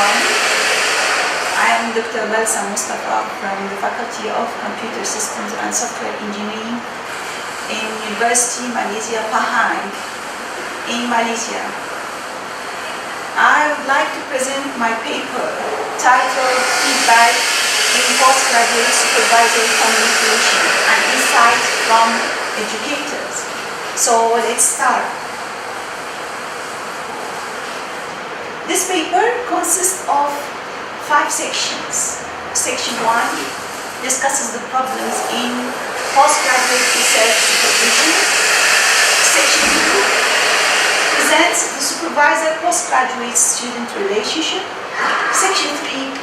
everyone. I am Dr. Balsam from the Faculty of Computer Systems and Software Engineering in University Malaysia Pahang in Malaysia. I would like to present my paper titled Feedback in Postgraduate Supervisory Communication and Insights from Educators. So let's start. This paper consists of 5 sections. Section 1 discusses the problems in postgraduate research supervision. Section 2 presents the supervisor-postgraduate student relationship. Section 3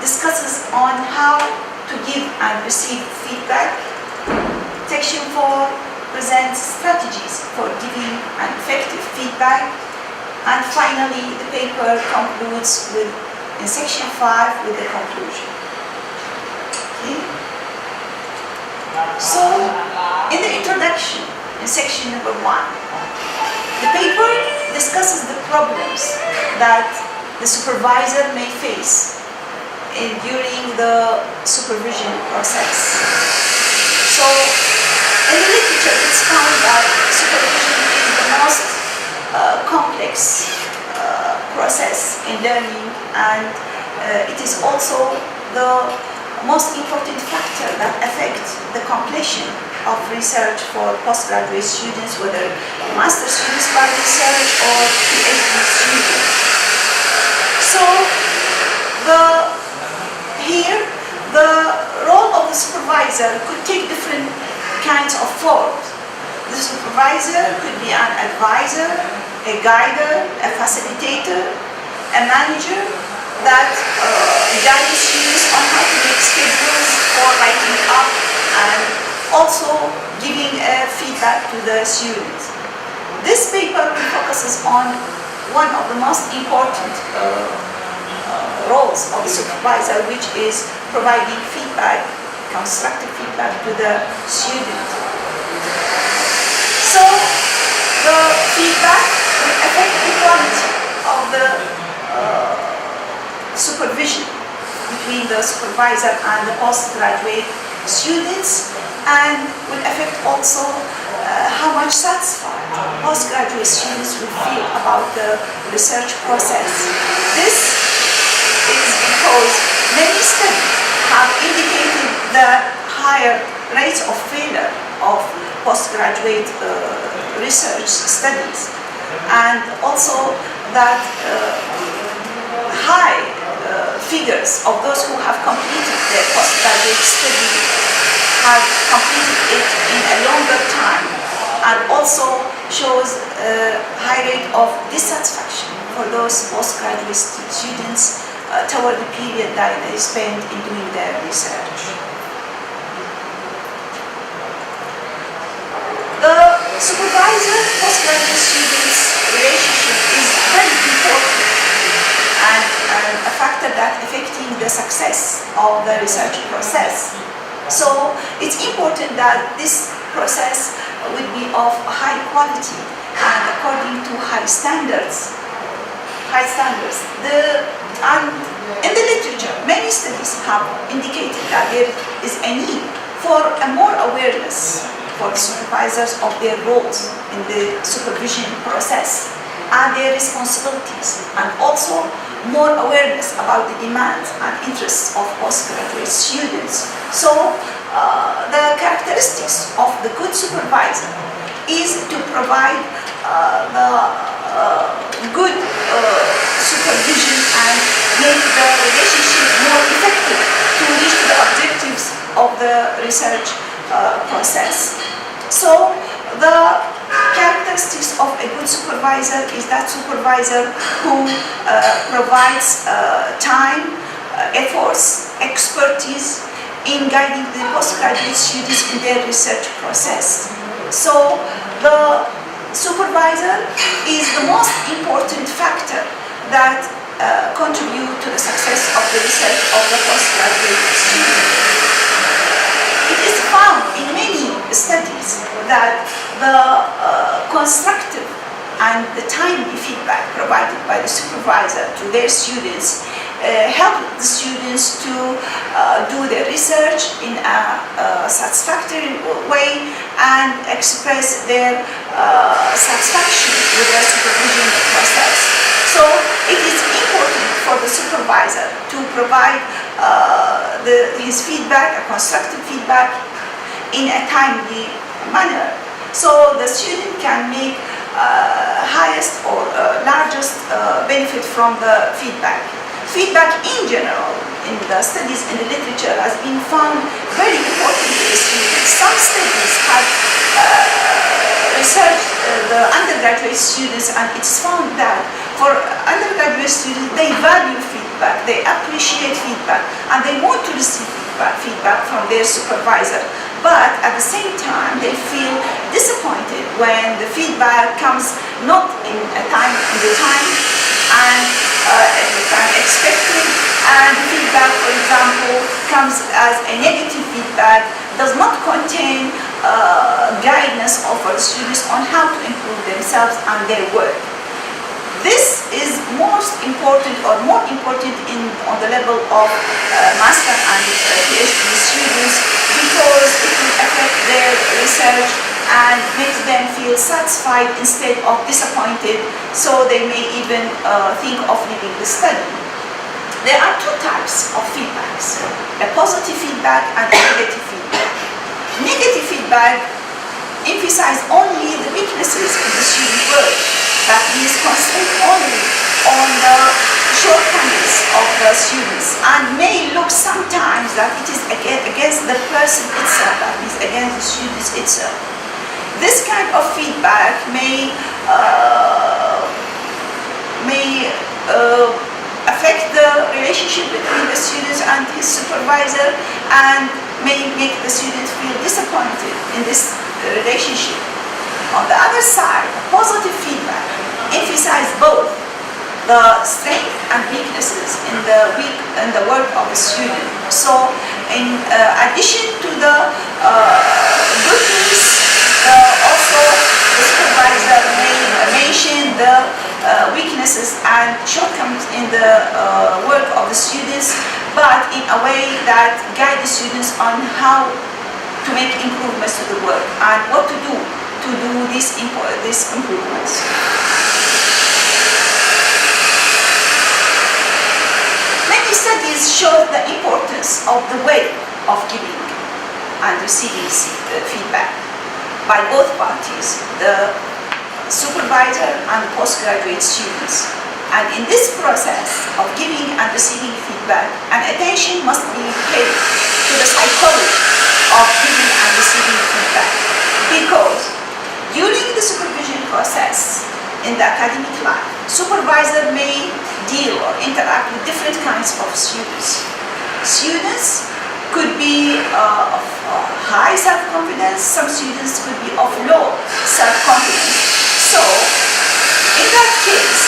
discusses on how to give and receive feedback. Section 4 presents strategies for giving an effective feedback. And finally, the paper concludes in section 5 with the conclusion. Okay. So, in the introduction, in section number 1, the paper discusses the problems that the supervisor may face during the supervision process. So, in the literature, it's found that supervision is the most complex process in learning, and it is also the most important factor that affects the completion of research for postgraduate students, whether master's students by research or PhD students. So here the role of the supervisor could take different kinds of forms. The supervisor could be an advisor, a guider, a facilitator, a manager that guides students on how to make schedules for writing up and also giving feedback to the students. This paper focuses on one of the most important roles of the supervisor, which is providing feedback, constructive feedback to the student. So the feedback will affect the quality of the supervision between the supervisor and the postgraduate students, and will affect also how much satisfied postgraduate students will feel about the research process. This is because many studies have indicated the higher rates of failure of postgraduate research studies, and also that high figures of those who have completed their postgraduate study have completed it in a longer time, and also shows a high rate of dissatisfaction for those postgraduate students toward the period that they spend in doing their research. The supervisor-postgraduate students relationship is very important and a factor that affecting the success of the research process. So it's important that this process will be of high quality and according to high standards. And in the literature, many studies have indicated that there is a need for a more awareness for the supervisors of their roles in the supervision process and their responsibilities, and also more awareness about the demands and interests of postgraduate students. So the characteristics of the good supervisor is to provide the good supervision and make the relationship more effective to reach the objectives of the research process. So the characteristics of a good supervisor is that supervisor who provides time, efforts, expertise in guiding the postgraduate students in their research process. So the supervisor is the most important factor that contribute to the success of the research of the postgraduate student. It is found in many studies that the constructive and and the timely feedback provided by the supervisor to their students help the students to do their research in a satisfactory way and express their satisfaction with the supervision process. So it is important for the supervisor to provide his feedback, a constructive feedback, in a timely manner, so the student can make highest or largest benefit from the feedback. Feedback in general in the studies in the literature has been found very important to the students. Some studies have researched the undergraduate students, and it's found that for undergraduate students, they value feedback, they appreciate feedback, and they want to receive feedback from their supervisor. But at the same time, they feel disappointed when the feedback comes not in the time and at the time expected, and the feedback, for example, comes as a negative feedback, does not contain guidance for students on how to improve themselves and their work. This is most important, or more important, on the level of master and PhD students, because it will affect their research and makes them feel satisfied instead of disappointed, so they may even think of leaving the study. There are two types of feedbacks: a positive feedback and a negative feedback. Negative feedback emphasizes only the weaknesses in the student work. That means concentrate only on the shortcomings of the students, and may look sometimes that it is against the person itself, that means against the students itself. This kind of feedback may affect the relationship between the students and his supervisor, and may make the student feel disappointed in this relationship. On the other side, positive feedback emphasizes both the strength and weaknesses in the work of the student. So, in addition to the good things, also the supervisor may mention the weaknesses and shortcomings in the work of the students, but in a way that guide the students on how to make improvements to the work and what to do these improvements. Many studies show the importance of the way of giving and receiving feedback by both parties, the supervisor and postgraduate students. And in this process of giving and receiving feedback, an attention must be paid to the psychology of giving and receiving feedback, because during the supervision process in the academic life, supervisor may deal or interact with different kinds of students. Students could be of high self-confidence, some students could be of low self-confidence. So, in that case,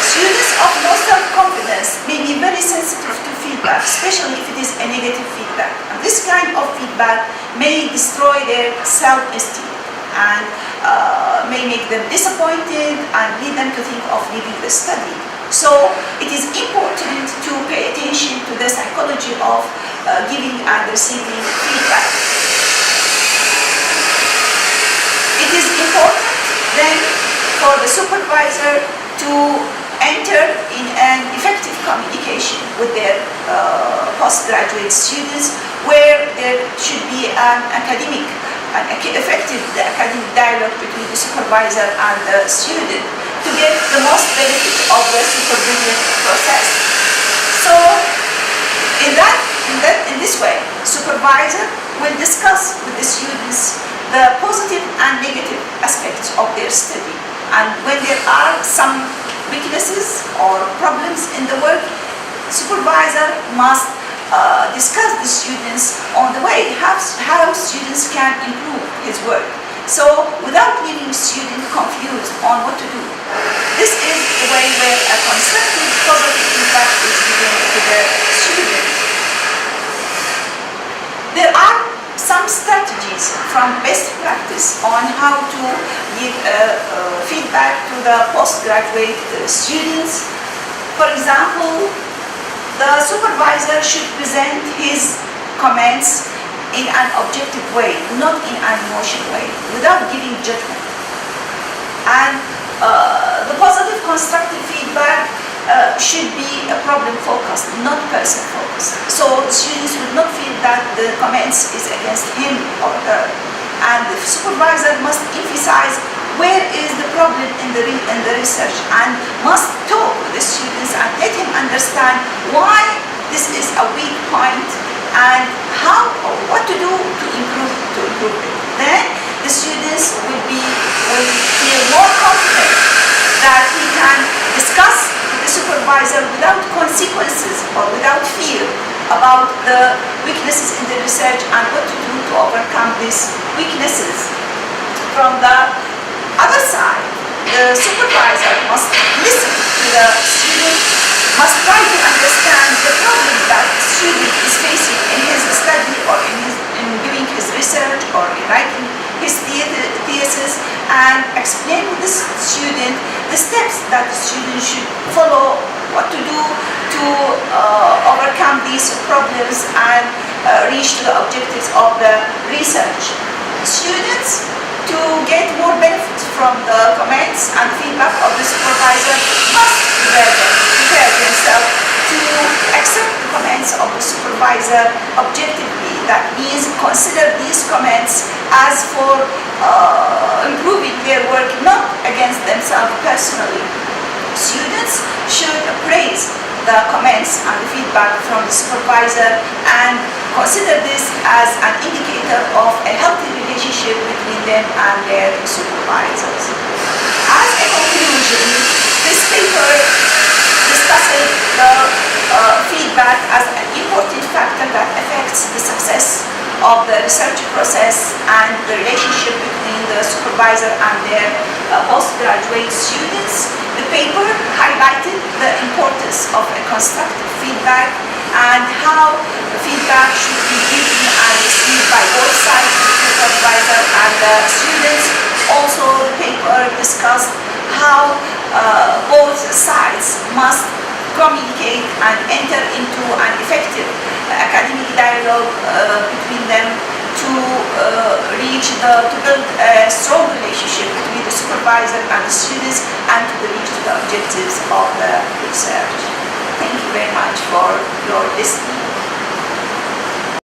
students of low self-confidence may be very sensitive to feedback, especially if it is a negative feedback. And this kind of feedback may destroy their self-esteem and may make them disappointed and lead them to think of leaving the study. So it is important to pay attention to the psychology of giving and receiving feedback. It is important then for the supervisor to enter in an effective communication with their postgraduate students, where there should be an effective academic dialogue between the supervisor and the student to get the most benefit of the supervision process. So, in this way, supervisor will discuss with the students the positive and negative aspects of their study, and when there are some weaknesses or problems in the work, supervisor must discuss the students on the way how students can improve his work. So, without leaving students confused on what to do. This is the way where a constructive, positive feedback is given to the student. There are some some strategies from best practice on how to give feedback to the postgraduate students. For example, the supervisor should present his comments in an objective way, not in an emotional way, without giving judgment. And the positive constructive feedback should be problem-focused, not person-focused. So students would not feel that the comments is against him or her. And the supervisor must emphasize where is the problem in the research, and must talk with the students and let him understand why this is a weak point and how or what to do to improve it. Then the students will feel more confident that he can discuss with the supervisor without consequences or without fear about the weaknesses in the research and what to do to overcome these weaknesses. From the other side, the supervisor must listen to the student, must try to understand the problem that the student is facing in his study or in doing his research or in writing his thesis, and explain to the student the steps that the student should follow, what to do to overcome these problems and reach the objectives of the research. Students, to get more benefit from the comments and feedback of the supervisor, must prepare themselves to accept the comments of the supervisor objectively. That means consider these comments as for improving their work, not against themselves personally. Students should praise the comments and the feedback from the supervisor and consider this as an indicator of a healthy relationship between them and their supervisors. As a conclusion, this paper discusses the feedback as an important factor that affects the success of the research process and the relationship between the supervisor and their postgraduate students. The paper highlighted the importance of a constructive feedback and how the feedback should be given and received by both sides, the supervisor and the students. Also, the paper discussed how both sides must communicate and enter into an effective academic dialogue between them to build a strong relationship between the supervisor and the students and to reach the objectives of the research. Thank you very much for your listening.